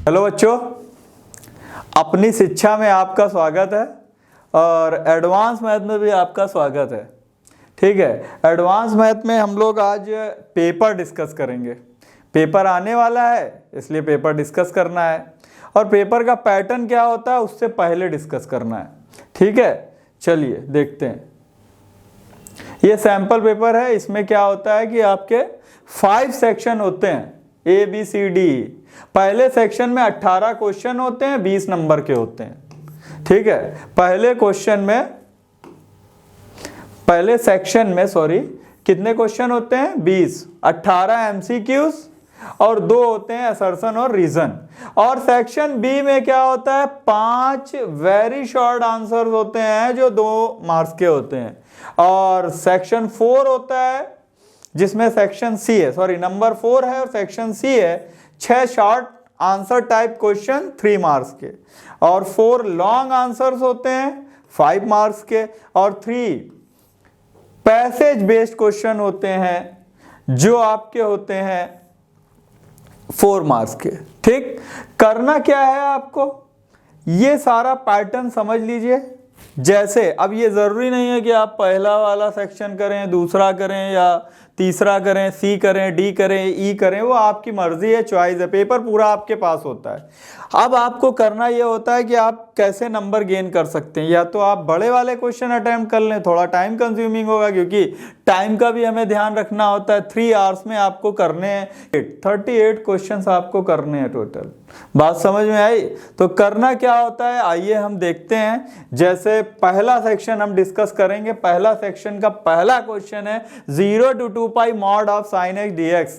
Hello बच्चों, अपनी शिक्षा में आपका स्वागत है और एडवांस मैथ में भी आपका स्वागत है। ठीक है, एडवांस मैथ में हम लोग आज पेपर डिस्कस करेंगे। पेपर आने वाला है इसलिए पेपर डिस्कस करना है और पेपर का पैटर्न क्या होता है उससे पहले डिस्कस करना है। ठीक है, चलिए देखते हैं। ये सैंपल पेपर है। इसमें क्या होता है कि आपके 5 सेक्शन होते हैं, ABCD। पहले सेक्शन में 18 क्वेश्चन होते हैं, 20 नंबर के होते हैं। ठीक है, पहले सेक्शन में कितने क्वेश्चन होते हैं? 20। 18 MCQs और 2 होते हैं असर्शन और रीजन। और सेक्शन बी में क्या होता है? 5 वेरी शॉर्ट आंसर्स होते हैं जो 2 मार्क्स के होते हैं। और सेक्शन 4 होता है जिसमें सेक्शन सी है, नंबर 4 है और सेक्शन सी है 6 short answer type question 3 marks के, और 4 लॉन्ग आंसर्स होते हैं 5 मार्क्स के, और 3 पैसेज बेस्ड क्वेश्चन होते हैं जो आपके होते हैं 4 मार्क्स के। ठीक, करना क्या है आपको, ये सारा पैटर्न समझ लीजिए। जैसे अब ये जरूरी नहीं है कि आप पहला वाला सेक्शन करें, दूसरा करें या तीसरा करें, सी करें, डी करें, ई करें, वो आपकी मर्जी है, चॉइस है। पेपर पूरा आपके पास होता है। अब आपको करना ये होता है कि आप कैसे नंबर गेन कर सकते हैं। या तो आप बड़े वाले क्वेश्चन अटेम्प्ट कर लें, थोड़ा टाइम कंज्यूमिंग होगा क्योंकि टाइम का भी हमें ध्यान रखना होता है। 3 आवर्स में आपको करने हैं 38 क्वेश्चन आपको करने हैं टोटल। बात समझ में आई? तो करना क्या होता है आइए हम देखते हैं। जैसे पहला सेक्शन हम डिस्कस करेंगे। पहला सेक्शन का पहला क्वेश्चन है 0 to 2 pi mod of sin x dx।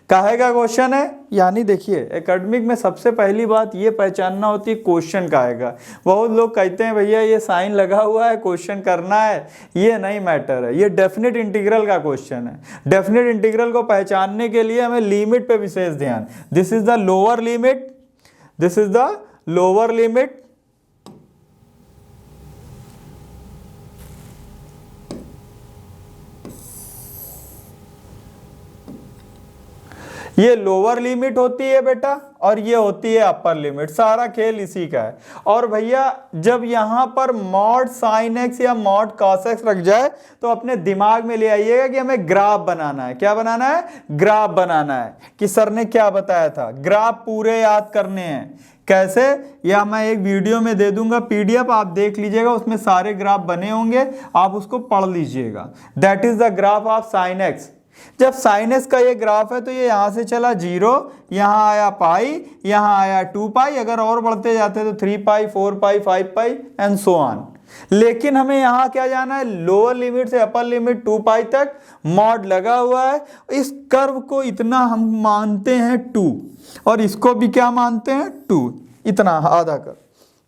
काहे का क्वेश्चन है? यानी देखिए, एकेडमिक में सबसे पहली बात ये पहचानना होती है क्वेश्चन काहे का। बहुत लोग कहते हैं भैया ये साइन लगा हुआ है, क्वेश्चन करना है। ये नहीं मैटर है, ये डेफिनेट इंटीग्रल का क्वेश्चन है। डेफिनेट इंटीग्रल को पहचानने के लिए हमें लिमिट पे विशेष ध्यान। This is the lower limit, this is the lower limit, ये लोअर लिमिट होती है बेटा और ये होती है अपर लिमिट। सारा खेल इसी का है। और भैया जब यहां पर मॉड साइन एक्स या मॉड कॉस एक्स रख जाए तो अपने दिमाग में ले आइएगा कि हमें ग्राफ बनाना है। क्या बनाना है? ग्राफ बनाना है। कि सर ने क्या बताया था, ग्राफ पूरे याद करने हैं। कैसे? या मैं एक वीडियो में दे दूंगा PDF, आप देख लीजिएगा, उसमें सारे ग्राफ बने होंगे, आप उसको पढ़ लीजिएगा। That is the graph of sine x. जब साइन एक्स का ये ग्राफ है तो ये यहां से चला 0, यहां आया पाई, यहां आया 2 पाई, अगर और बढ़ते जाते तो 3 पाई, 4 पाई, 5 पाई एंड सो ऑन। लेकिन हमें यहां क्या जाना है? लोअर लिमिट से अपर लिमिट 2 पाई तक मॉड लगा हुआ है। इस कर्व को इतना हम मानते हैं 2 और इसको भी क्या मानते हैं? 2। इतना आधा कर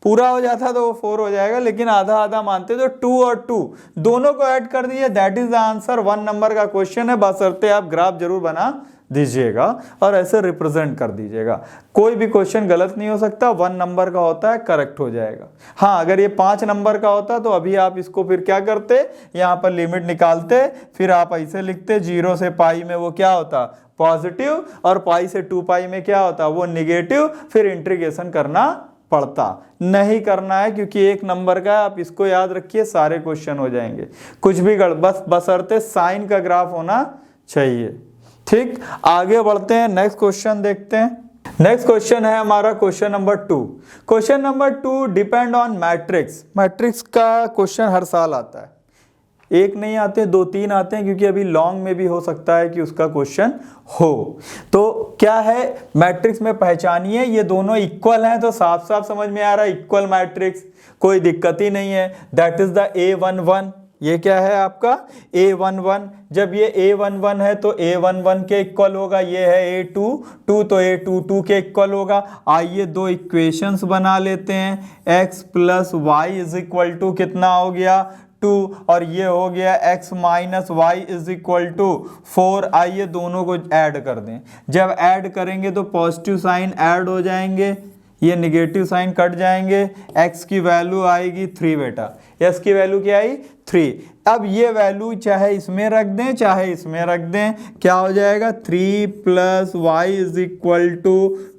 पूरा हो जाता तो वो 4 हो जाएगा, लेकिन आधा आधा मानते तो 2 और 2 दोनों को ऐड कर दिए। That is the answer. 1 number का क्वेश्चन है, बशर्ते आप ग्राफ जरूर बना दीजिएगा और ऐसे रिप्रेजेंट कर दीजिएगा। कोई भी क्वेश्चन गलत नहीं हो सकता। 1 नंबर का होता है, करेक्ट हो जाएगा। हाँ, अगर ये 5 नंबर का होता तो अभी आप इसको फिर क्या करते, यहाँ पर लिमिट निकालते, फिर आप ऐसे लिखते 0 से पाई में वो क्या होता? पॉजिटिव, और पाई से 2 पाई में क्या होता? वो निगेटिव। फिर इंटीग्रेशन करना पड़ता। नहीं करना है क्योंकि 1 नंबर का है। आप इसको याद रखिए, सारे क्वेश्चन हो जाएंगे। कुछ भी बशर्ते साइन का ग्राफ होना चाहिए। ठीक, आगे बढ़ते हैं, नेक्स्ट क्वेश्चन देखते हैं। नेक्स्ट क्वेश्चन है हमारा question number 2। Question number 2 depend on matrix. Matrix का क्वेश्चन हर साल आता है, एक नहीं आते, 2-3 आते हैं, क्योंकि अभी लॉन्ग में भी हो सकता है कि उसका क्वेश्चन हो। तो क्या है मैट्रिक्स में पहचानिए, ये दोनों इक्वल हैं तो साफ साफ समझ में आ रहा है इक्वल मैट्रिक्स, कोई दिक्कत ही नहीं है। That is the A11। ये क्या है आपका? A11। जब ये A11 है तो A11 के इक्वल होगा। ये है A22 तो A22 के इक्वल होगा। आइए 2 इक्वेशंस बना लेते हैं। x + y = कितना हो गया? 2, और ये हो गया x - y = 4। आइए दोनों को ऐड कर दें। जब ऐड करेंगे तो पॉजिटिव साइन ऐड हो जाएंगे, ये निगेटिव साइन कट जाएंगे, x की वैल्यू आएगी 3 बेटा। यस की वैल्यू क्या आई 3। अब ये वैल्यू चाहे इसमें रख दें चाहे इसमें रख दें, क्या हो जाएगा 3 plus Y is equal to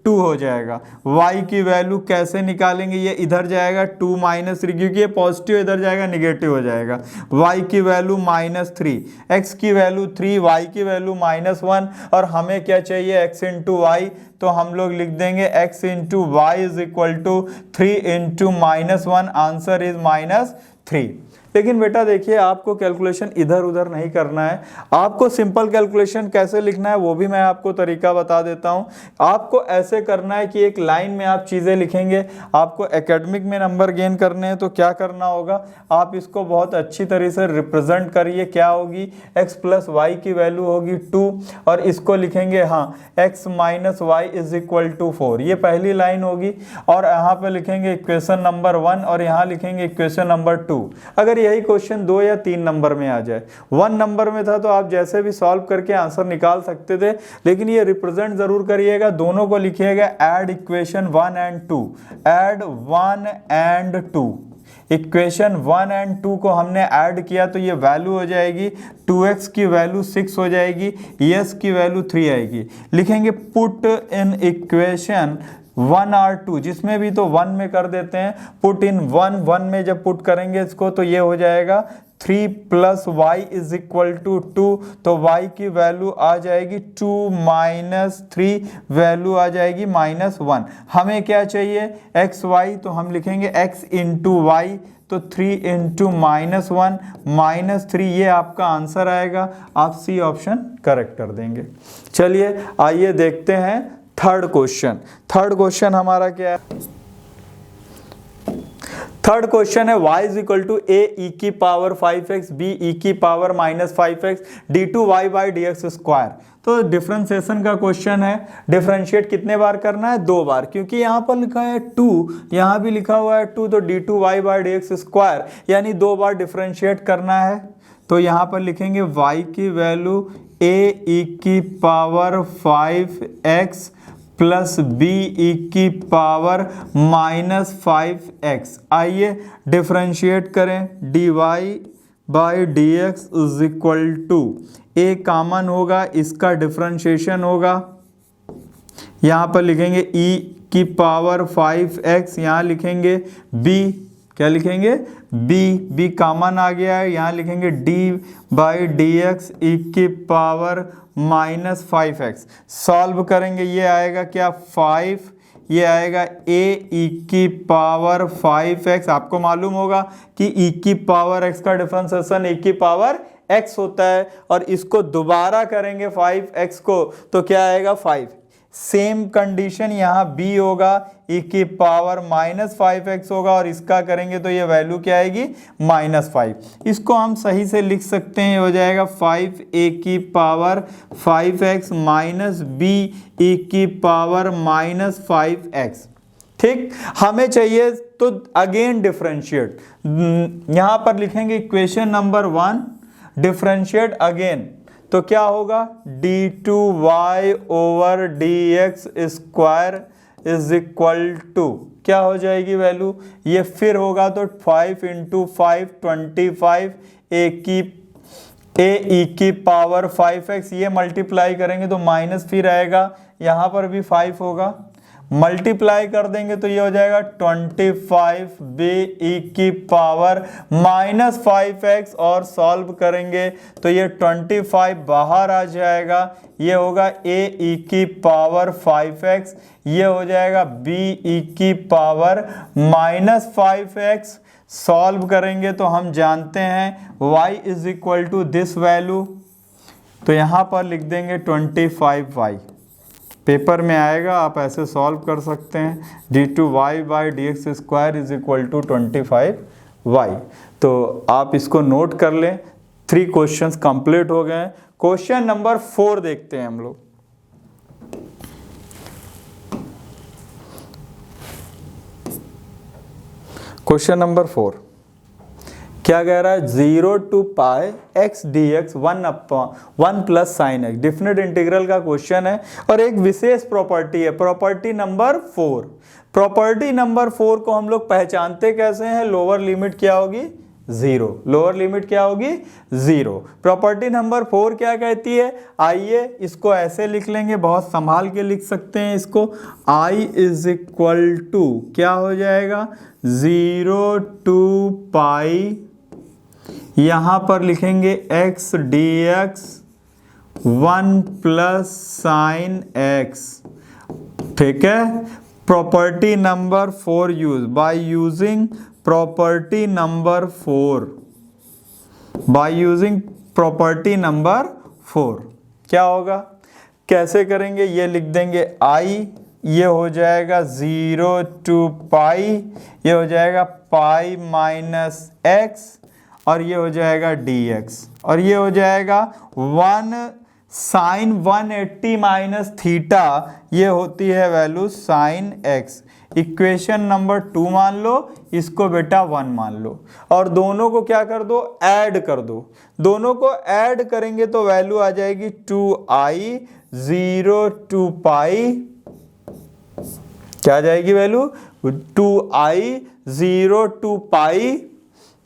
2 हो जाएगा। y की वैल्यू कैसे निकालेंगे, ये इधर जाएगा 2 माइनस 3, क्योंकि ये पॉजिटिव इधर जाएगा नेगेटिव हो जाएगा। y की वैल्यू -3, x की वैल्यू 3, y की वैल्यू -1, और हमें क्या चाहिए x इंटू वाई, तो हम लोग लिख देंगे x into Y is equal to 3 into -1, answer is -3। लेकिन बेटा देखिए आपको कैलकुलेशन इधर उधर नहीं करना है, आपको सिंपल कैलकुलेशन कैसे लिखना है वो भी मैं आपको तरीका बता देता हूं। आपको ऐसे करना है कि एक लाइन में आप चीज़ें लिखेंगे, आपको एकेडमिक में नंबर गेन करने हैं तो क्या करना होगा, आप इसको बहुत अच्छी तरह से रिप्रेजेंट करिए। क्या होगी, x प्लस वाई की वैल्यू होगी 2, और इसको लिखेंगे हाँ x minus Y is equal to 4, ये पहली लाइन होगी। और यहाँ पे लिखेंगे इक्वेशन नंबर 1 और यहाँ लिखेंगे इक्वेशन नंबर 2। अगर यही क्वेश्चन 2 या 3 नंबर में आ जाए, 1 नंबर में था तो आप जैसे भी सॉल्व करके आंसर निकाल सकते थे, लेकिन ये रिप्रेजेंट जरूर करिएगा, दोनों को लिखिएगा add equation 1 and 2, add 1 and 2। Equation 1 and 2 को हमने ऐड किया तो ये वैल्यू हो जाएगी 2x की वैल्यू 6 हो जाएगी, s की वैल्यू 3 आएगी। लिखेंगे पुट इन इक्वेशन 1 और 2, जिसमें भी तो 1 में कर देते हैं, पुट इन 1 में जब पुट करेंगे इसको तो ये हो जाएगा 3 plus Y is equal to 2, तो y की वैल्यू आ जाएगी 2 माइनस 3, वैल्यू आ जाएगी -1। हमें क्या चाहिए x y, तो हम लिखेंगे x इंटू वाई, तो 3 इंटू -1 -3, ये आपका आंसर आएगा। आप सी ऑप्शन करेक्ट कर देंगे। चलिए आइए देखते हैं थर्ड क्वेश्चन। थर्ड क्वेश्चन हमारा क्या है, थर्ड क्वेश्चन है y is equal to a e की पावर 5x b e की power -5x d2y by dx square. तो डिफरेंशिएशन का क्वेश्चन है, डिफरेंशिएट कितने बार करना है, 2 बार, क्योंकि यहाँ पर लिखा है 2, यहाँ भी लिखा हुआ है 2, तो d2y बाई dx स्क्वायर यानी 2 बार डिफरेंशिएट करना है। तो यहाँ पर लिखेंगे y की वैल्यू a e की power 5x plus B E की पावर -5x। आइए डिफरेंशिएट करें, dy by D X is equal to A common होगा, इसका डिफरेंशिएशन होगा, यहाँ पर लिखेंगे e की पावर 5x, यहाँ लिखेंगे b, क्या लिखेंगे b कॉमन आ गया है, यहाँ लिखेंगे d बाई डी एक्स ई की पावर -5x। सॉल्व करेंगे, ये आएगा क्या 5, ये आएगा a e की पावर 5x। आपको मालूम होगा कि e की पावर x का डिफरेंशिएशन e की पावर x होता है, और इसको दोबारा करेंगे 5x को तो क्या आएगा 5। सेम कंडीशन यहाँ b होगा, e की पावर -5x होगा, और इसका करेंगे तो ये वैल्यू क्या आएगी -5। इसको हम सही से लिख सकते हैं, हो जाएगा 5a की power 5x minus b e की पावर -5x। ठीक, हमें चाहिए तो अगेन डिफरेंशिएट, यहाँ पर लिखेंगे इक्वेशन नंबर 1 डिफरेंशिएट अगेन, तो क्या होगा d2y over dx square is equal to क्या हो जाएगी वैल्यू, ये फिर होगा तो 5 इंटू 5 25, a e की पावर 5x, ये मल्टीप्लाई करेंगे तो माइनस फिर आएगा, यहाँ पर भी 5 होगा, मल्टीप्लाई कर देंगे तो ये हो जाएगा 25 बी ई की पावर -5x, और सॉल्व करेंगे तो ये 25 बाहर आ जाएगा, ये होगा a e की पावर 5x, ये हो जाएगा b e की पावर -5x। सॉल्व करेंगे तो हम जानते हैं y is equal to this value, तो यहाँ पर लिख देंगे 25y, पेपर में आएगा, आप ऐसे सॉल्व कर सकते हैं, d2y by D X square is equal to 25y। तो आप इसको नोट कर लें। 3 क्वेश्चंस कंप्लीट हो गए। क्वेश्चन नंबर 4 देखते हैं हम लोग। क्वेश्चन नंबर 4 क्या कह रहा है, 0 to pi x dx 1 plus sine x, definite integral का क्वेश्चन है, और एक विशेष प्रॉपर्टी है, प्रॉपर्टी नंबर 4। प्रॉपर्टी नंबर 4 को हम लोग पहचानते कैसे हैं, लोअर लिमिट क्या होगी 0। लोअर लिमिट क्या होगी 0। प्रॉपर्टी नंबर 4 क्या कहती है, आइए इसको ऐसे लिख लेंगे, बहुत संभाल के लिख सकते हैं इसको। I इज इक्वल टू क्या हो जाएगा 0 टू पाई, यहां पर लिखेंगे x dx 1 plus sine x। ठीक है, property number 4 use by using property number 4, by using property number 4 क्या होगा, कैसे करेंगे, ये लिख देंगे I, ये हो जाएगा 0 टू पाई, ये हो जाएगा पाई माइनस x, और ये हो जाएगा dx, और ये हो जाएगा 1 साइन 180 माइनस थीटा, ये होती है value sine x। Equation number 2 मान लो, इसको बेटा 1 मान लो, और दोनों को क्या कर दो, ऐड कर दो। दोनों को ऐड करेंगे तो वैल्यू आ जाएगी 2i 0 टू पाई, क्या आ जाएगी वैल्यू 2i 0 टू पाई।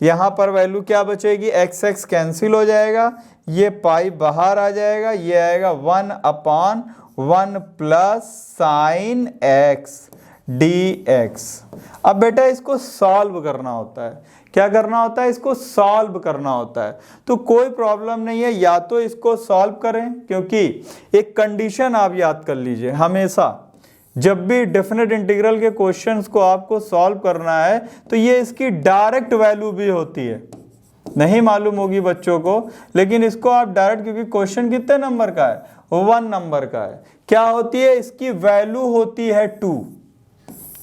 यहां पर वैल्यू क्या बचेगी, x कैंसिल हो जाएगा, ये पाई बाहर आ जाएगा, ये आएगा 1/1 प्लस साइन x dx। अब बेटा इसको सॉल्व करना होता है, क्या करना होता है, इसको सॉल्व करना होता है। तो कोई प्रॉब्लम नहीं है, या तो इसको सॉल्व करें, क्योंकि एक कंडीशन आप याद कर लीजिए, हमेशा जब भी डेफिनेट इंटीग्रल के क्वेश्चंस को आपको सॉल्व करना है तो ये इसकी डायरेक्ट वैल्यू भी होती है, नहीं मालूम होगी बच्चों को, लेकिन इसको आप डायरेक्ट, क्योंकि क्वेश्चन कितने नंबर का है, 1 नंबर का है, क्या होती है इसकी वैल्यू होती है 2,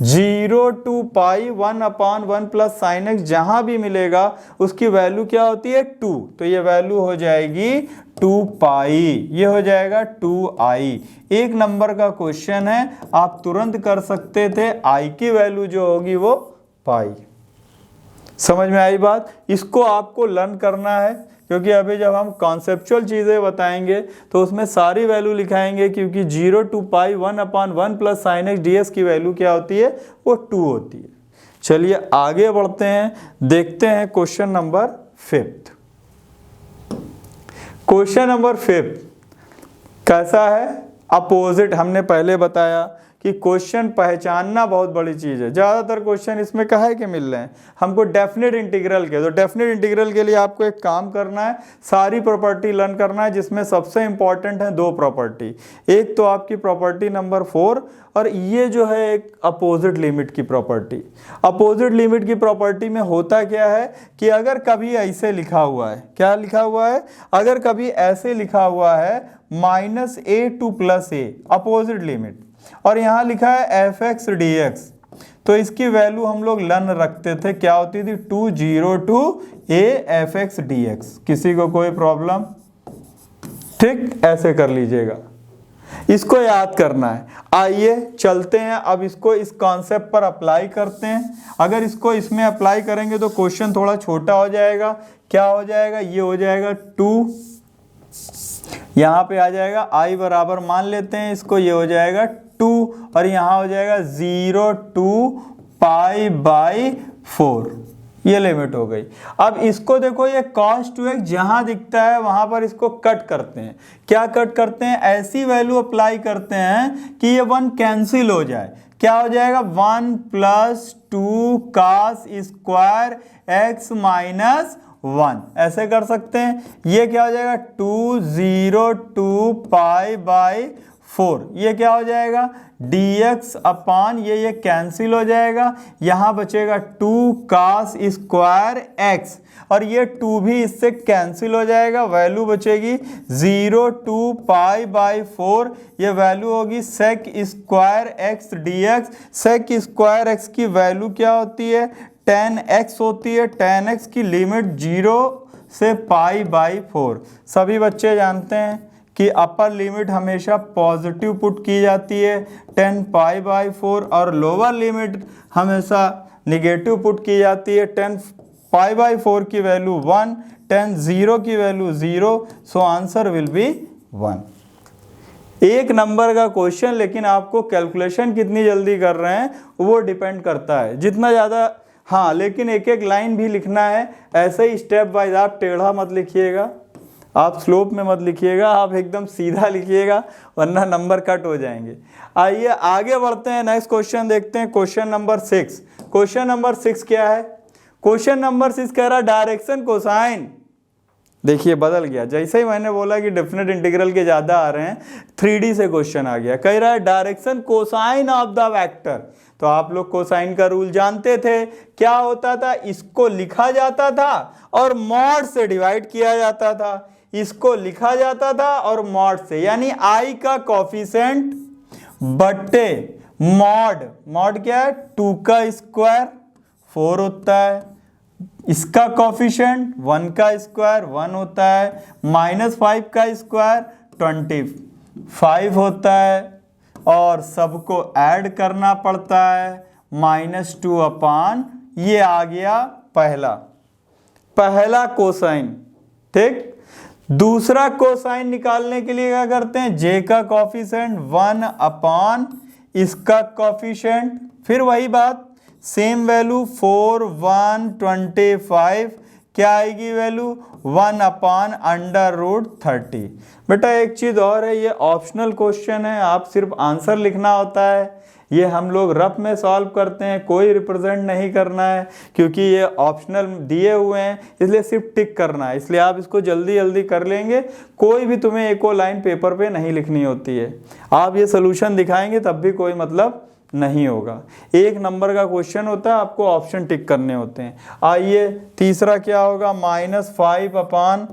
0 to pi 1/1 plus sine x, जहां भी मिलेगा उसकी वैल्यू क्या होती है 2, तो ये वैल्यू हो जाएगी 2 पाई, ये हो जाएगा 2i। एक नंबर का क्वेश्चन है, आप तुरंत कर सकते थे, i की वैल्यू जो होगी वो पाई। समझ में आई बात, इसको आपको लर्न करना है, क्योंकि अभी जब हम कॉन्सेप्चुअल चीज़ें बताएंगे तो उसमें सारी वैल्यू लिखाएंगे, क्योंकि 0 to pi 1/1 plus sine x ds की वैल्यू क्या होती है, वो 2 होती है। चलिए आगे बढ़ते हैं, देखते हैं क्वेश्चन नंबर 5। क्वेश्चन नंबर 5 कैसा है, अपोजिट। हमने पहले बताया कि क्वेश्चन पहचानना बहुत बड़ी चीज़ है। ज़्यादातर क्वेश्चन इसमें कहा है कि मिल रहे हैं हमको डेफिनेट इंटीग्रल के, तो डेफिनेट इंटीग्रल के लिए आपको एक काम करना है, सारी प्रॉपर्टी लर्न करना है, जिसमें सबसे इंपॉर्टेंट है 2 प्रॉपर्टी। एक तो आपकी प्रॉपर्टी नंबर 4, और ये जो है एक अपोजिट लिमिट की प्रॉपर्टी। अपोजिट लिमिट की प्रॉपर्टी में होता क्या है कि अगर कभी ऐसे लिखा हुआ है, क्या लिखा हुआ है, अगर कभी ऐसे लिखा हुआ है -a to +a opposite limit, और यहां लिखा है fx dx, तो इसकी वैल्यू हम लोग लर्न रखते थे, क्या होती थी 2 0 टू a fx dx। किसी को कोई प्रॉब्लम, ठीक, ऐसे कर लीजिएगा, इसको याद करना है। आइए चलते हैं, अब इसको इस कॉन्सेप्ट पर अप्लाई करते हैं। अगर इसको इसमें अप्लाई करेंगे तो क्वेश्चन थोड़ा छोटा हो जाएगा, क्या हो जाएगा, ये हो जाएगा 2, यहां पे आ जाएगा i बराबर मान लेते हैं इसको, ये हो जाएगा 2, और यहां हो जाएगा 0 टू पाई बाई 4, ये लिमिट हो गई। अब इसको देखो, ये cos 2x जहां दिखता है वहां पर इसको कट करते हैं। क्या कट करते हैं, ऐसी वैल्यू अप्लाई करते हैं कि ये 1 कैंसिल हो जाए। क्या हो जाएगा 1 + 2 cos स्क्वायर x माइनस 1, ऐसे कर सकते हैं। ये क्या हो जाएगा 2 0 टू पाई बाई 4, ये क्या हो जाएगा dx अपान ये कैंसिल हो जाएगा, यहां बचेगा 2 cos स्क्वायर x, और ये 2 भी इससे कैंसिल हो जाएगा, वैल्यू बचेगी 0 टू पाई बाई 4, ये वैल्यू होगी sec square x dx। sec square x की वैल्यू क्या होती है, tan x होती है, tan x की लिमिट 0 से पाई बाई 4। सभी बच्चे जानते हैं कि अपर लिमिट हमेशा पॉजिटिव पुट की जाती है 10 पाई बाई 4, और लोअर लिमिट हमेशा निगेटिव पुट की जाती है 10 पाई बाई 4 की वैल्यू 1, 10 0 की value 0, so answer will be 1। एक नंबर का क्वेश्चन, लेकिन आपको कैलकुलेशन कितनी जल्दी कर रहे हैं वो डिपेंड करता है। जितना ज़्यादा हाँ, लेकिन एक एक लाइन भी लिखना है, ऐसे ही स्टेप वाइज। आप टेढ़ा मत लिखिएगा, आप स्लोप में मत लिखिएगा, आप एकदम सीधा लिखिएगा, वरना नंबर कट हो जाएंगे। आइए आगे बढ़ते हैं, नेक्स्ट क्वेश्चन देखते हैं, क्वेश्चन नंबर 6। क्वेश्चन नंबर 6 क्या है? क्वेश्चन नंबर 6 कह रहा डायरेक्शन कोसाइन। देखिए बदल गया, जैसे ही मैंने बोला कि डेफिनेट इंटीग्रल के ज़्यादा आ रहे हैं, 3D से क्वेश्चन आ गया। कह रहा है direction cosine of the vector. तो आप लोग कोसाइन का रूल जानते थे, क्या होता था? इसको लिखा जाता था और मॉड से डिवाइड किया जाता था। इसको लिखा जाता था और मॉड से, यानी आई का कोफिशिएंट बट्टे मॉड। मॉड क्या है? 2 का स्क्वायर 4 होता है, इसका कोफिशिएंट 1 का स्क्वायर 1 होता है, -5 का स्क्वायर 25 होता है, और सबको ऐड करना पड़ता है, -2 अपान, ये आ गया पहला कोसाइन। ठीक, दूसरा कोसाइन निकालने के लिए क्या करते हैं? जे का कोफिशिएंट 1 अपान इसका कोफिशिएंट, फिर वही बात, सेम वैल्यू 4 1 25, क्या आएगी वैल्यू? 1 अपान √30। बेटा एक चीज़ और है, ये ऑप्शनल क्वेश्चन है, आप सिर्फ आंसर लिखना होता है। ये हम लोग रफ में सॉल्व करते हैं, कोई रिप्रेजेंट नहीं करना है, क्योंकि ये ऑप्शनल दिए हुए हैं, इसलिए सिर्फ टिक करना है। इसलिए आप इसको जल्दी जल्दी कर लेंगे, कोई भी तुम्हें एको लाइन पेपर पे नहीं लिखनी होती है। आप ये सोल्यूशन दिखाएंगे तब भी कोई मतलब नहीं होगा। 1 नंबर का क्वेश्चन होता है, आपको ऑप्शन टिक करने होते हैं। आइए तीसरा क्या होगा? -5 अपान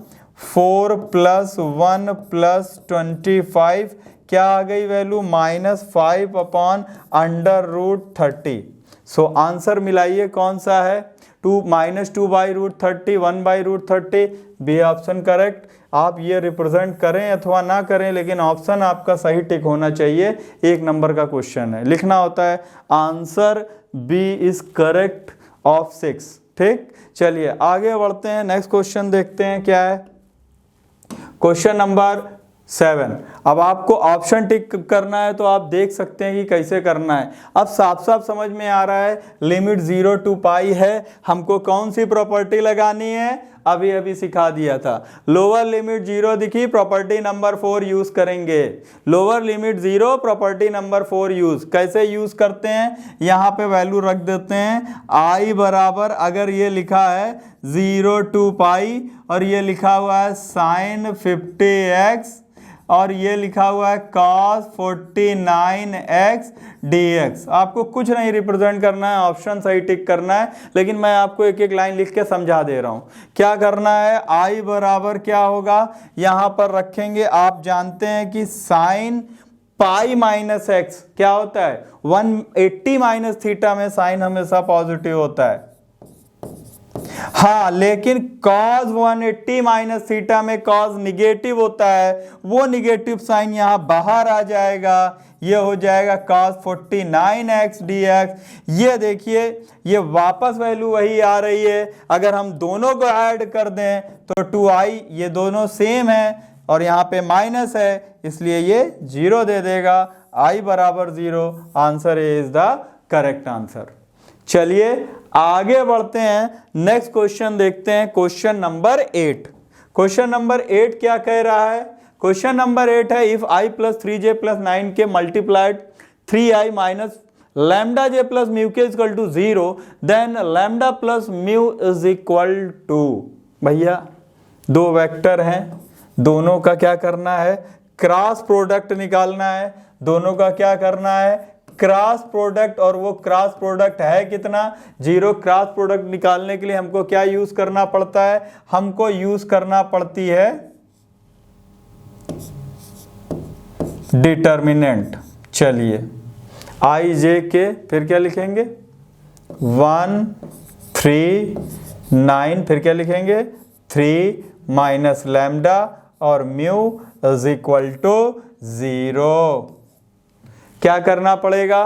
4 + 1 + 25, क्या आ गई वैल्यू? -5 अपान √30। सो आंसर मिलाइए कौन सा है? -2/√30 1/√30, बी ऑप्शन करेक्ट। आप ये रिप्रेजेंट करें अथवा ना करें, लेकिन ऑप्शन आपका सही टिक होना चाहिए। 1 नंबर का क्वेश्चन है, लिखना होता है answer B is correct of 6। ठीक, चलिए आगे बढ़ते हैं, नेक्स्ट क्वेश्चन देखते हैं क्या है। Question number 7। अब आपको ऑप्शन टिक करना है, तो आप देख सकते हैं कि कैसे करना है। अब साफ साफ समझ में आ रहा है, लिमिट 0 to π है, हमको कौन सी प्रॉपर्टी लगानी है? अभी सिखा दिया था। लोअर लिमिट 0 दिखी, प्रॉपर्टी नंबर 4 यूज करेंगे। Lower limit 0, property number 4 use. कैसे यूज करते हैं? यहाँ पे वैल्यू रख देते हैं, आई बराबर, अगर ये लिखा है 0 to π और ये लिखा हुआ है sin 50x और ये लिखा हुआ है cos 49x dx। आपको कुछ नहीं रिप्रेजेंट करना है, ऑप्शन सही टिक करना है, लेकिन मैं आपको एक एक लाइन लिख के समझा दे रहा हूं। क्या करना है? i बराबर क्या होगा? यहां पर रखेंगे, आप जानते हैं कि sin π - x क्या होता है? 180 - थीटा में साइन हमेशा पॉजिटिव होता है। हाँ, लेकिन cos 180 - थीटा में cos निगेटिव होता है, वो निगेटिव साइन यहां बाहर आ जाएगा, ये हो जाएगा cos 49x dx। ये देखिए, ये वापस वैल्यू वही आ रही है। अगर हम दोनों को ऐड कर दें तो 2i, ये दोनों सेम है और यहाँ पे माइनस है, इसलिए ये 0 दे देगा। i बराबर 0, answer is the correct answer. चलिए आगे बढ़ते हैं, नेक्स्ट क्वेश्चन देखते हैं, क्वेश्चन नंबर 8। क्वेश्चन नंबर 8 क्या कह रहा है? क्वेश्चन नंबर 8 है, if i + 3j + 9k multiplied 3i - λj + μk = 0, then λ + μ = भैया 2 वेक्टर हैं, दोनों का क्या करना है? क्रॉस प्रोडक्ट निकालना है। दोनों का क्या करना है? Cross product. और वो क्रॉस प्रोडक्ट है कितना? 0। क्रॉस प्रोडक्ट निकालने के लिए हमको क्या यूज करना पड़ता है? हमको यूज करना पड़ती है डिटर्मिनेंट। चलिए i j के फिर क्या लिखेंगे? 1 3 9, फिर क्या लिखेंगे? 3 - लैम्डा और μ = 0। क्या करना पड़ेगा?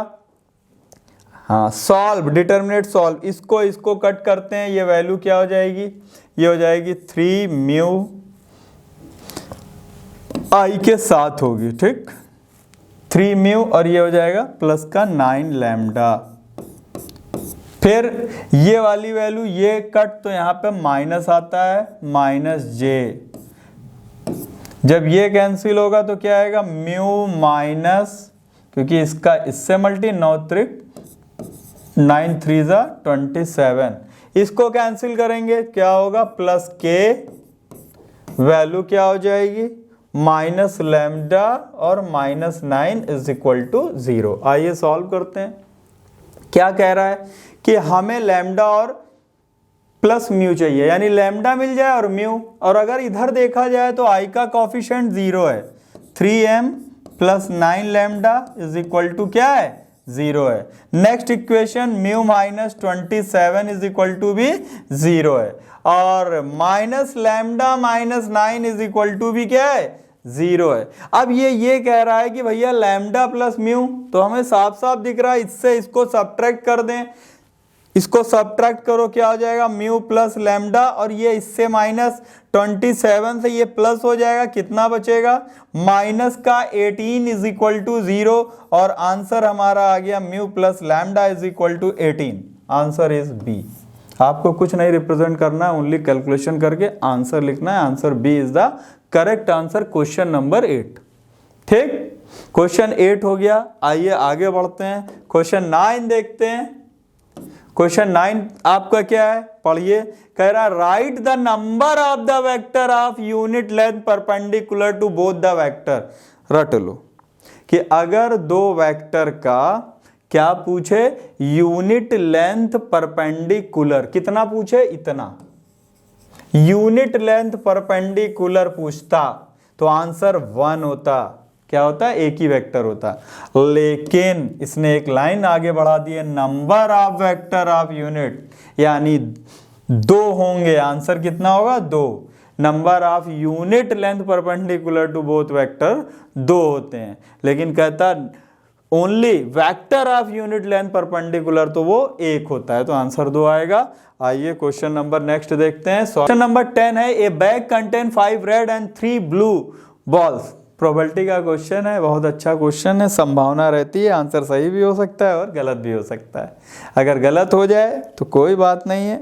हाँ, सॉल्व, डिटर्मिनेट सॉल्व। इसको कट करते हैं, ये वैल्यू क्या हो जाएगी? ये हो जाएगी 3 μ i के साथ होगी। ठीक, 3 μ और ये हो जाएगा प्लस का 9 लैम्डा। फिर ये वाली वैल्यू ये कट तो यहाँ पे माइनस आता है, माइनस जे। जब ये कैंसिल होगा तो क्या आएगा, म्यू माइनस, क्योंकि इसका इससे मल्टी 9 त्रिक 9 3 जा 27, इसको कैंसिल करेंगे क्या होगा, प्लस के, वैल्यू क्या हो जाएगी माइनस लैम्डा और माइनस 9 इज इक्वल टू 0। आइए सॉल्व करते हैं। क्या कह रहा है कि हमें लैम्डा और प्लस म्यू चाहिए, यानी लैम्डा मिल जाए और म्यू, और अगर इधर देखा जाए तो आई का कोफिशिएंट 0 है, 3m plus 9 lambda is equal to क्या है, 0 है। Next equation mu minus 27 is equal to भी 0 है, और minus lambda minus 9 is equal to भी क्या है, 0 है। अब ये कह रहा है कि भैया लैम्डा प्लस म्यू, तो हमें साफ साफ दिख रहा है, इससे इसको सब्ट्रैक्ट कर दें, इसको सब्ट्रैक्ट करो क्या हो जाएगा, म्यू प्लस लैम्डा, और ये इससे माइनस 27 से ये प्लस हो जाएगा, कितना बचेगा, माइनस का 18 इज इक्वल टू 0, और आंसर हमारा आ गया mu plus lambda is equal to 18। Answer is B. आपको कुछ नहीं रिप्रेजेंट करना है, ओनली कैलकुलेशन करके आंसर लिखना है। Answer B is the correct answer, question number 8। ठीक, क्वेश्चन 8 हो गया। आइए आगे बढ़ते हैं, क्वेश्चन 9 देखते हैं। क्वेश्चन 9 आपका क्या है, पढ़िए। कह रहा write the number of the vector of unit length perpendicular to both the vector. रट लो कि अगर दो वेक्टर का क्या पूछे, यूनिट लेंथ परपेंडिकुलर, कितना पूछे, इतना, यूनिट लेंथ परपेंडिकुलर पूछता तो आंसर 1 होता। क्या होता है, एक ही वेक्टर होता, लेकिन इसने एक लाइन आगे बढ़ा दी है, number of vector of unit, यानी 2 होंगे। आंसर कितना होगा, 2। Number of unit length perpendicular to both vector 2 होते हैं, लेकिन कहता only vector of unit length perpendicular तो वो 1 होता है, तो आंसर 2 आएगा। आइए क्वेश्चन नंबर नेक्स्ट देखते हैं। क्वेश्चन नंबर 10 है, ए bag contain 5 red and 3 blue balls. Probability का क्वेश्चन है, बहुत अच्छा क्वेश्चन है। संभावना रहती है आंसर सही भी हो सकता है और गलत भी हो सकता है। अगर गलत हो जाए तो कोई बात नहीं है,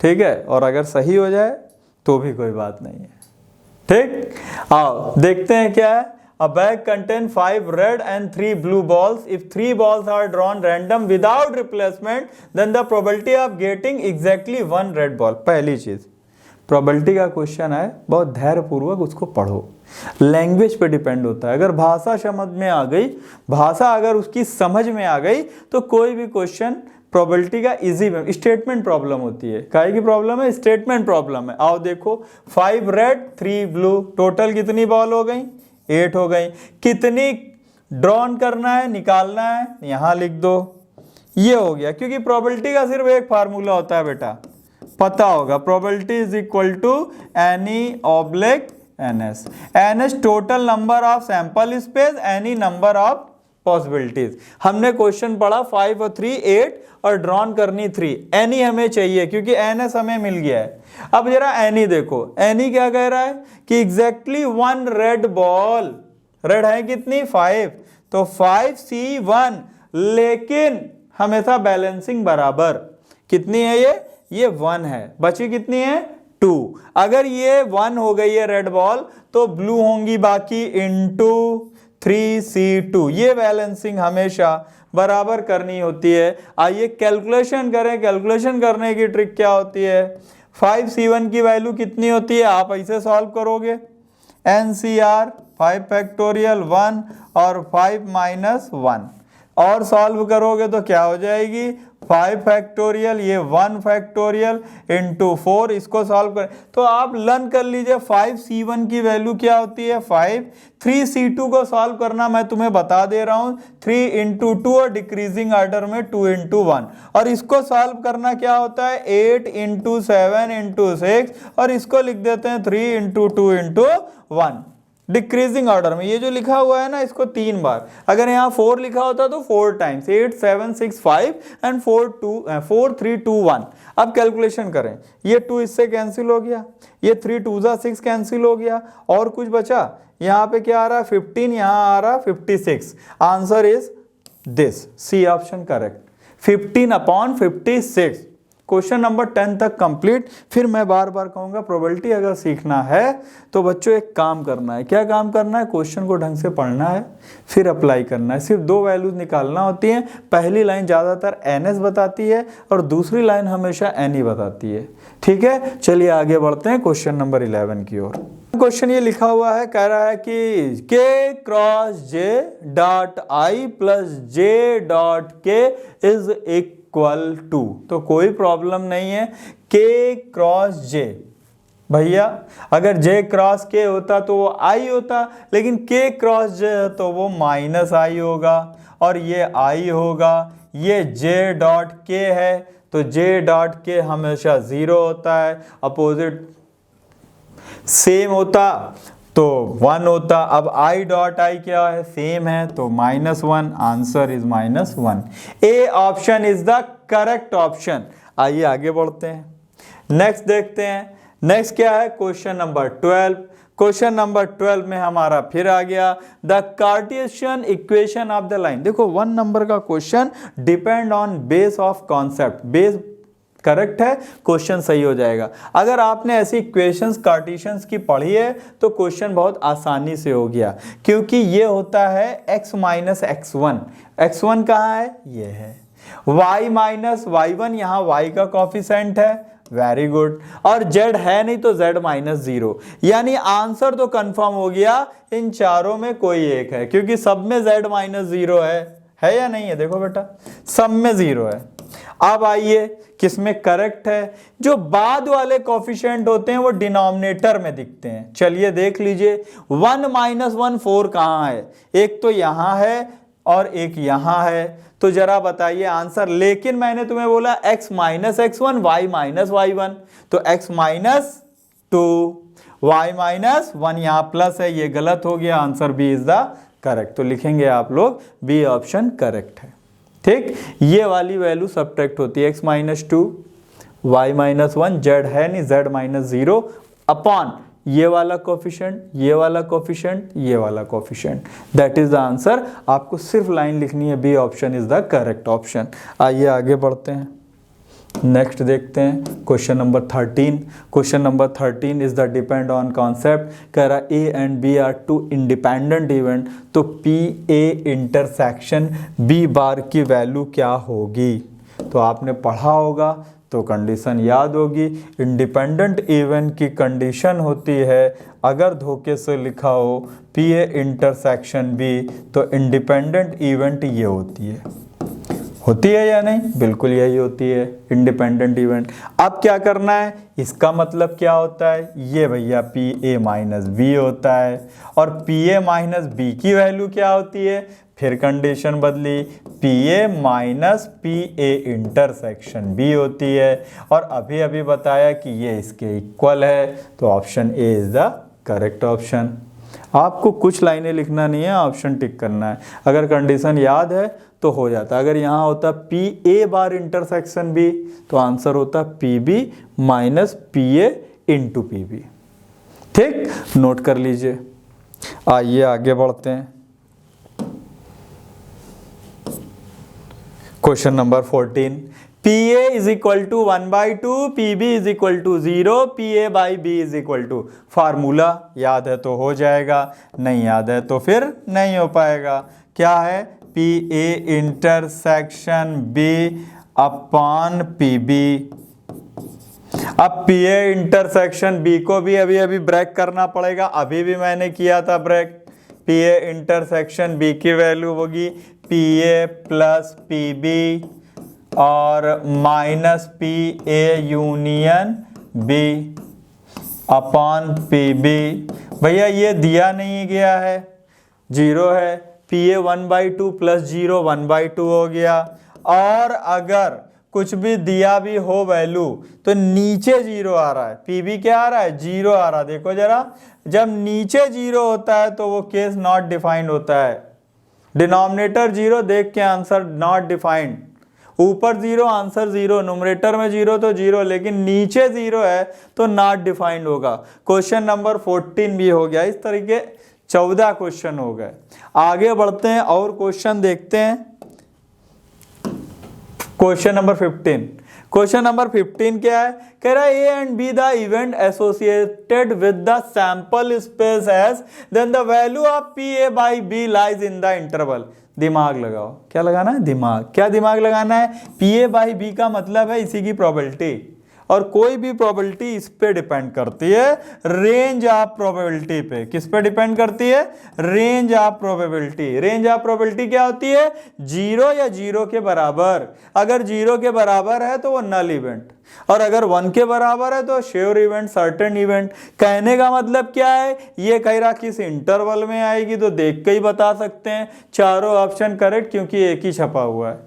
ठीक है, और अगर सही हो जाए तो भी कोई बात नहीं है। ठीक, आओ देखते हैं क्या है। A bag contains 5 red and 3 blue balls. If 3 balls are drawn random without replacement, then the probability of getting exactly 1 red ball. पहली चीज, प्रोबेबिलिटी का क्वेश्चन है, बहुत धैर्य पूर्वक उसको पढ़ो। लैंग्वेज पे डिपेंड होता है। अगर भाषा समझ में आ गई, भाषा अगर उसकी समझ में आ गई तो कोई भी क्वेश्चन प्रोबेबिलिटी का इजी में। स्टेटमेंट प्रॉब्लम होती है, काहे की प्रॉब्लम है, स्टेटमेंट प्रॉब्लम है। आओ देखो, 5 रेड 3 ब्लू, टोटल कितनी बॉल हो गई, 8 हो गई। कितनी ड्रॉन करना है, निकालना है, यहां लिख दो, ये हो गया। क्योंकि प्रोबेबिलिटी का सिर्फ एक फार्मूला होता है बेटा, पता होगा, probability is equal to any oblique NS. NS total number of sample space, any number of possibilities. हमने क्वेश्चन पढ़ा 5 और 3 8 और ड्रॉन करनी 3, एनी हमें चाहिए क्योंकि एनएस हमें मिल गया है। अब जरा एनी देखो, एनी क्या कह रहा है कि एग्जैक्टली 1 रेड बॉल, रेड है कितनी 5, तो 5C1, लेकिन हमेशा बैलेंसिंग बराबर, कितनी है ये 1 है, बची कितनी है 2। अगर ये 1 हो गई है रेड बॉल तो ब्लू होंगी बाकी इनटू 3C2, ये बैलेंसिंग हमेशा बराबर करनी होती है। आइए कैलकुलेशन करें। कैलकुलेशन करने की ट्रिक क्या होती है, 5C1 की वैल्यू कितनी होती है, आप ऐसे सॉल्व करोगे, NCR 5 फैक्टोरियल 1 और 5 माइनस 1, और सॉल्व करोगे तो क्या हो जाएगी 5 फैक्टोरियल, ये 1 फैक्टोरियल इंटू 4, इसको सॉल्व करें तो आप लर्न कर लीजिए 5C1 की वैल्यू क्या होती है 5। 3C2 को सॉल्व करना मैं तुम्हें बता दे रहा हूं, 3 इंटू 2 और डिक्रीजिंग ऑर्डर में 2 इंटू 1, और इसको सॉल्व करना क्या होता है 8 इंटू 7 इंटू 6, और इसको लिख देते हैं 3 इंटू 2 इंटू 1 डिक्रीजिंग ऑर्डर में। ये जो लिखा हुआ है ना, इसको 3 बार, अगर यहाँ 4 लिखा होता तो 4 टाइम्स, 8 7 6 5 एंड 4 3 2 1। अब कैलकुलेशन करें, ये 2 इससे कैंसिल हो गया, ये 3 2 जा 6 कैंसिल हो गया, और कुछ बचा, यहाँ पे क्या आ रहा है 15, यहाँ आ रहा 56। Answer is this, C option correct. 15/56। Question number 10 तक कंप्लीट। फिर मैं बार बार कहूँगा प्रोबेबिलिटी अगर सीखना है तो बच्चों एक काम करना है। क्या काम करना है? क्वेश्चन को ढंग से पढ़ना है, फिर अप्लाई करना है। सिर्फ 2 वैल्यूज निकालना होती हैं। पहली लाइन ज़्यादातर NS बताती है और दूसरी लाइन हमेशा NE बताती है। ठीक है, चलिए आगे बढ़ते हैं क्वेश्चन नंबर 11 की ओर। क्वेश्चन ये लिखा हुआ है, कह रहा है कि K cross J dot I plus J dot K is equal to. तो कोई प्रॉब्लम नहीं है। K क्रॉस J, भैया अगर J क्रॉस K होता तो वो I होता, लेकिन K क्रॉस J है तो वो माइनस I होगा और ये I होगा। ये J डॉट K है तो J डॉट K हमेशा 0 होता है, अपोजिट सेम होता तो 1 होता। अब I डॉट I क्या है? सेम है तो -1। Answer is -1। A option is the correct option. आइए आगे बढ़ते हैं, नेक्स्ट देखते हैं। नेक्स्ट क्या है? Question number 12। क्वेश्चन नंबर 12 में हमारा फिर आ गया the Cartesian equation of the line. देखो 1 नंबर का question depend on base of concept. Base correct है, क्वेश्चन सही हो जाएगा। अगर आपने ऐसी इक्वेशंस कार्टेशियंस की पढ़ी है तो क्वेश्चन बहुत आसानी से हो गया, क्योंकि ये होता है x माइनस x1। x1 कहाँ है? ये है। y माइनस y1, यहाँ y का कॉफिशेंट है। Very good. और z है नहीं तो z माइनस 0, यानी आंसर तो कंफर्म हो गया। इन चारों में कोई एक है, क्योंकि सब में z माइनस 0 है या नहीं है? देखो बेटा, सब में 0 है। अब आइए किसमें करेक्ट है? जो बाद वाले कोफिशिएंट होते हैं वो डिनोमिनेटर में दिखते हैं। चलिए देख लीजिए, 1 माइनस 1 4 कहाँ है? एक तो यहाँ है और एक यहाँ है। तो जरा बताइए आंसर। लेकिन मैंने तुम्हें बोला x minus x1 y minus y1, तो x माइनस 2 y माइनस 1, यहाँ प्लस है, ये गलत हो गया। Answer B is the correct. तो लिखेंगे आप लोग बी ऑप्शन करेक्ट है। ठीक, ये वाली वैल्यू सब्ट्रैक्ट होती है x minus 2 y minus 1, z है नहीं, z माइनस 0 अपॉन ये वाला कोफिशिएंट, ये वाला कोफिशिएंट, ये वाला coefficient. That is the answer. आपको सिर्फ लाइन लिखनी है, B option is the correct option. आइए आगे बढ़ते हैं, नेक्स्ट देखते हैं question number 13। Question number 13 is the depend on concept. कह रहा A and B are two independent event, तो P A intersection B bar की वैल्यू क्या होगी? तो आपने पढ़ा होगा तो कंडीशन याद होगी। इंडिपेंडेंट इवेंट की कंडीशन होती है, अगर धोखे से लिखा हो पी ए इंटरसेक्शन बी, तो इंडिपेंडेंट इवेंट ये होती है या नहीं? बिल्कुल यही होती है इंडिपेंडेंट इवेंट। अब क्या करना है? इसका मतलब क्या होता है? ये भैया पी ए माइनस बी होता है, और पी ए माइनस बी की वैल्यू क्या होती है? फिर कंडीशन बदली, P A minus P A intersection B होती है, और अभी अभी बताया कि ये इसके इक्वल है, तो option A is the correct option. आपको कुछ लाइनें लिखना नहीं है, ऑप्शन टिक करना है। अगर कंडीशन याद है तो हो जाता। अगर यहाँ होता P A bar intersection B, तो आंसर होता P B minus P A into P B. ठीक, नोट कर लीजिए। आइए आगे बढ़ते हैं। Question number 14, P A is equal to 1/2, P B is equal to 0, P A by B is equal to. Formula याद है तो हो जाएगा, नहीं याद है तो फिर नहीं हो पाएगा। क्या है? P A intersection B upon P B. अब पी ए इंटरसेक्शन बी को भी अभी अभी ब्रेक करना पड़ेगा, अभी भी मैंने किया था break. P A intersection B की वैल्यू होगी P A plus P B और minus P A union B upon P B. भैया ये दिया नहीं गया है, 0 है। पी ए 1/2 प्लस 0 1/2 हो गया। और अगर कुछ भी दिया भी हो वैल्यू तो नीचे 0 आ रहा है, पी बी क्या आ रहा है? 0 आ रहा है। देखो जरा, जब नीचे 0 होता है तो वो केस नॉट डिफाइंड होता है। डिनोमिनेटर 0 देख के आंसर नॉट डिफाइंड, ऊपर 0 आंसर 0, न्यूमरेटर में 0 तो 0, लेकिन नीचे 0 है तो नॉट डिफाइंड होगा। क्वेश्चन नंबर 14 भी हो गया। इस तरीके 14 क्वेश्चन हो गए। आगे बढ़ते हैं और क्वेश्चन देखते हैं। Question number 15। क्वेश्चन नंबर 15 क्या है? कह रहा है A and B the event associated with the sample space as then the value of P A by B lies in the interval. दिमाग लगाओ, क्या लगाना है? दिमाग। क्या दिमाग लगाना है? पी ए बाई बी का मतलब है इसी की प्रोबेबिलिटी, और कोई भी प्रोबेबिलिटी इस पे डिपेंड करती है, रेंज ऑफ प्रोबेबिलिटी पे। किस पे डिपेंड करती है? Range of probability. Range of probability क्या होती है? 0 या 0 के बराबर। अगर 0 के बराबर है तो वो नल इवेंट, और अगर 1 के बराबर है तो श्योर इवेंट, सर्टेन इवेंट। कहने का मतलब क्या है? ये कह रहा किस इंटरवल में आएगी तो देख के ही बता सकते हैं। चारों ऑप्शन करेक्ट, क्योंकि एक ही छपा हुआ है।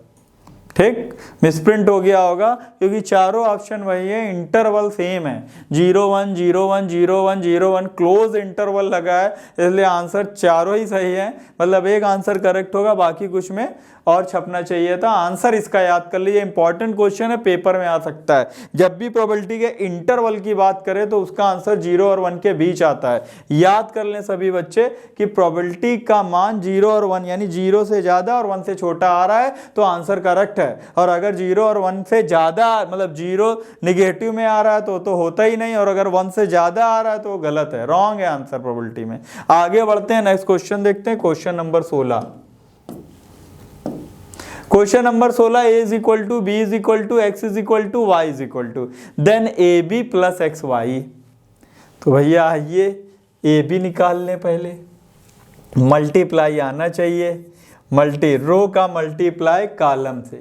ठीक, मिसप्रिंट हो गया होगा क्योंकि चारों ऑप्शन वही है, इंटरवल सेम है, 0 1 0 1 0 1 0 1 क्लोज इंटरवल लगा है, इसलिए आंसर चारों ही सही है। मतलब एक आंसर करेक्ट होगा, बाकी कुछ में और छपना चाहिए था। आंसर इसका याद कर लीजिए, इंपॉर्टेंट क्वेश्चन है, पेपर में आ सकता है। जब भी प्रोबेबिलिटी के इंटरवल की बात करें तो उसका आंसर 0 और 1 के बीच आता है। याद कर लें सभी बच्चे कि प्रोबेबिलिटी का मान 0 और 1 यानी 0 से ज्यादा और 1 से छोटा आ रहा है तो आंसर करेक्ट है, और अगर 0 और 1 से ज्यादा मतलब 0 निगेटिव में आ रहा है तो होता ही नहीं, और अगर 1 से ज्यादा आ रहा है तो गलत है, रॉन्ग है आंसर प्रोबेबिलिटी में। आगे बढ़ते हैं, नेक्स्ट क्वेश्चन देखते हैं, question number 16। Question number 16, a is equal to B is equal to X is equal to Y is equal to then A B plus X Y. तो भैया आइए ए बी निकाल लें पहले, मल्टीप्लाई आना चाहिए, मल्टी रो का मल्टीप्लाई कॉलम से,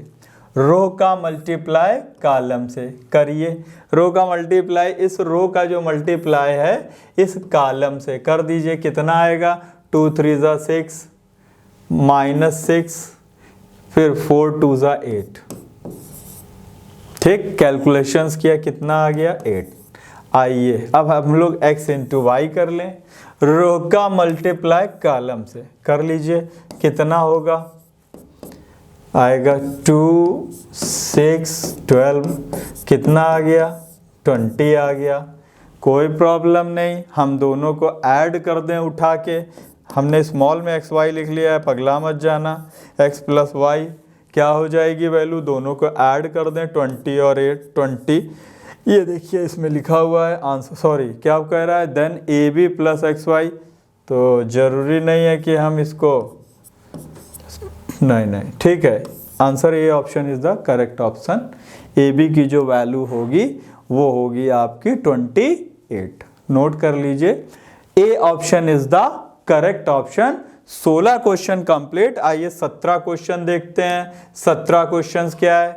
रो का मल्टीप्लाई कॉलम से करिए। रो का मल्टीप्लाई इस रो का जो मल्टीप्लाई है इस कॉलम से कर दीजिए। कितना आएगा? 2 3 ज़ा 6 -6 फिर 4 2 ज़ा 8। ठीक, कैलकुलेशंस किया, कितना आ गया? 8। आइए अब हम लोग x इंटू वाई कर लें, रो का मल्टीप्लाई कॉलम से कर लीजिए। कितना होगा? आएगा 2 6 12, कितना आ गया? 20 आ गया। कोई प्रॉब्लम नहीं, हम दोनों को ऐड कर दें उठा के। हमने स्मॉल में एक्स वाई लिख लिया है, पगला मत जाना। x प्लस वाई क्या हो जाएगी वैल्यू? दोनों को ऐड कर दें, 20 और 8 20। ये देखिए इसमें लिखा हुआ है आंसर, सॉरी क्या कह रहा है? Then A B plus X Y. तो ज़रूरी नहीं है कि हम इसको, नहीं, ठीक है, answer A option is the correct option. A B की जो वैल्यू होगी वो होगी आपकी 28। नोट कर लीजिए, ए option is the correct option. 16 question complete. आइए 17 क्वेश्चन देखते हैं। 17 क्वेश्चन क्या है?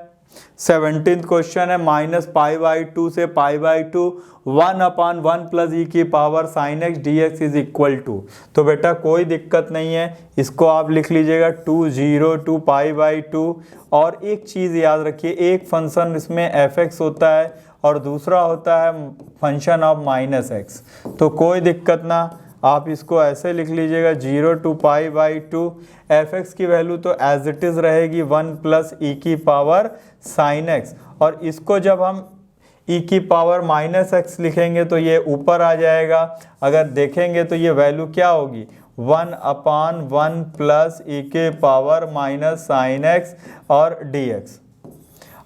17th क्वेश्चन है -π/2 से π/2 1/1 प्लस ई की power sin x dx is equal to. तो बेटा कोई दिक्कत नहीं है, इसको आप लिख लीजिएगा 2 0 2 π/2। और एक चीज़ याद रखिए, एक फंक्शन इसमें fx होता है और दूसरा होता है फंक्शन ऑफ -x, तो कोई दिक्कत ना, आप इसको ऐसे लिख लीजिएगा 0 to π/2। fx की वैल्यू तो एज इट इज़ रहेगी 1 प्लस ई की पावर sin x, और इसको जब हम e की पावर -x लिखेंगे तो ये ऊपर आ जाएगा। अगर देखेंगे तो ये वैल्यू क्या होगी? 1/1 प्लस ई के पावर -sin x और dx।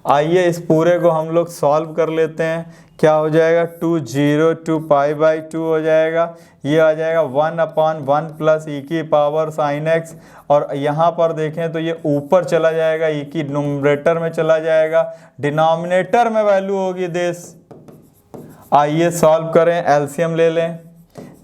आइए इस पूरे को हम लोग सॉल्व कर लेते हैं। क्या हो जाएगा? 2 0 2 π/2 हो जाएगा। ये आ जाएगा 1/1 प्लस ई की पावर sin x, और यहाँ पर देखें तो ये ऊपर चला जाएगा, ई की न्यूमरेटर में चला जाएगा, डिनोमिनेटर में वैल्यू होगी दिस। आइए सॉल्व करें, एलसीएम ले लें।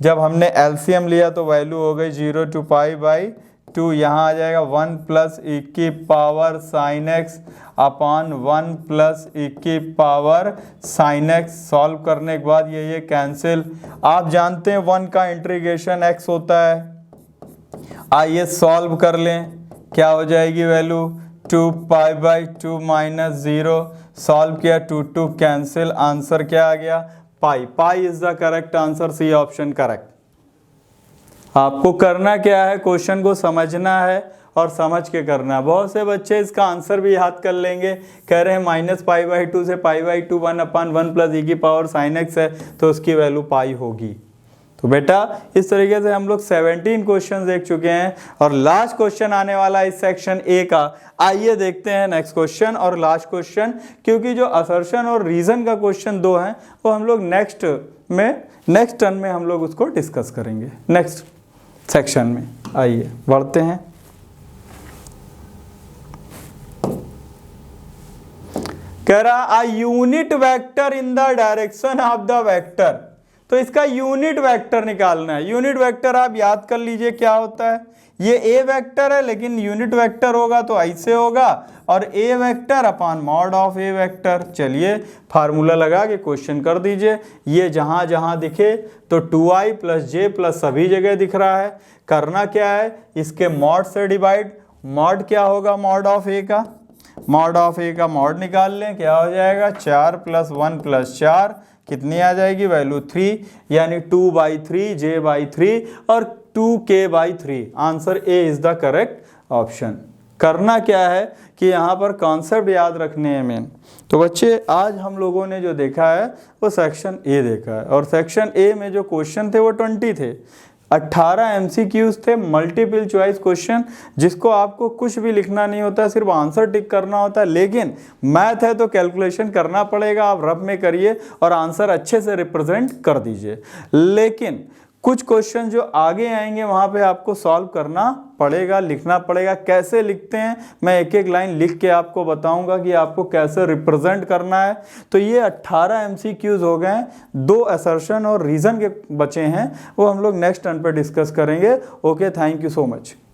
जब हमने एलसीएम लिया तो वैल्यू हो गई 0 to π/2, यहाँ आ जाएगा 1 प्लस ई की power sin x upon 1 plus E की पावर sin x। सॉल्व करने के बाद ये कैंसिल। आप जानते हैं 1 का इंटीग्रेशन x होता है। आइए सॉल्व कर लें, क्या हो जाएगी वैल्यू? 2 π/2 -0। सॉल्व किया, 2 2 कैंसिल, आंसर क्या आ गया? Pi. Pi is the correct answer, C option correct. आपको करना क्या है? क्वेश्चन को समझना है और समझ के करना है। बहुत से बच्चे इसका आंसर भी याद कर लेंगे, कह रहे हैं -π/2 से π/2 1/1 प्लस ई की पावर sin x है तो उसकी वैल्यू पाई होगी। तो बेटा इस तरीके से हम लोग 17 क्वेश्चन देख चुके हैं और लास्ट क्वेश्चन आने वाला है इस सेक्शन ए का। आइए देखते हैं नेक्स्ट क्वेश्चन और लास्ट क्वेश्चन, क्योंकि जो असर्शन और रीजन का क्वेश्चन 2 है वो हम लोग नेक्स्ट टर्न में हम लोग उसको डिस्कस करेंगे नेक्स्ट सेक्शन में। आइए बढ़ते हैं। कह रहा a unit vector in the direction of the vector, तो इसका यूनिट वेक्टर निकालना है। यूनिट वेक्टर आप याद कर लीजिए क्या होता है, ये ए वेक्टर है लेकिन यूनिट वेक्टर होगा तो ऐसे होगा, और A vector upon mod of A vector. चलिए फार्मूला लगा के क्वेश्चन कर दीजिए। ये जहां जहां दिखे तो 2i प्लस जे प्लस सभी जगह दिख रहा है। करना क्या है, इसके मॉड से डिवाइड। मॉड क्या होगा, मॉड ऑफ ए का, मॉड ऑफ ए का मॉड निकाल लें, क्या हो जाएगा 4 प्लस 1 प्लस 4, कितनी आ जाएगी वैल्यू 3, यानी 2/3 j/3 और 2k/3। Answer A is the correct option. करना क्या है कि यहाँ पर कॉन्सेप्ट याद रखने हैं मेन। तो बच्चे आज हम लोगों ने जो देखा है वो सेक्शन ए देखा है, और सेक्शन ए में जो क्वेश्चन थे वो 20 थे। 18 MCQs थे, मल्टीपल चॉइस क्वेश्चन, जिसको आपको कुछ भी लिखना नहीं होता है, सिर्फ आंसर टिक करना होता है। लेकिन मैथ है तो कैलकुलेशन करना पड़ेगा, आप रफ में करिए और आंसर अच्छे से रिप्रेजेंट कर दीजिए। लेकिन कुछ क्वेश्चन जो आगे आएंगे वहाँ पे आपको सॉल्व करना पड़ेगा, लिखना पड़ेगा। कैसे लिखते हैं मैं एक एक लाइन लिख के आपको बताऊंगा कि आपको कैसे रिप्रेजेंट करना है। तो ये 18 MCQs हो गए हैं, 2 असर्शन और रीज़न के बचे हैं, वो हम लोग नेक्स्ट टर्न पे डिस्कस करेंगे। Okay, thank you so much.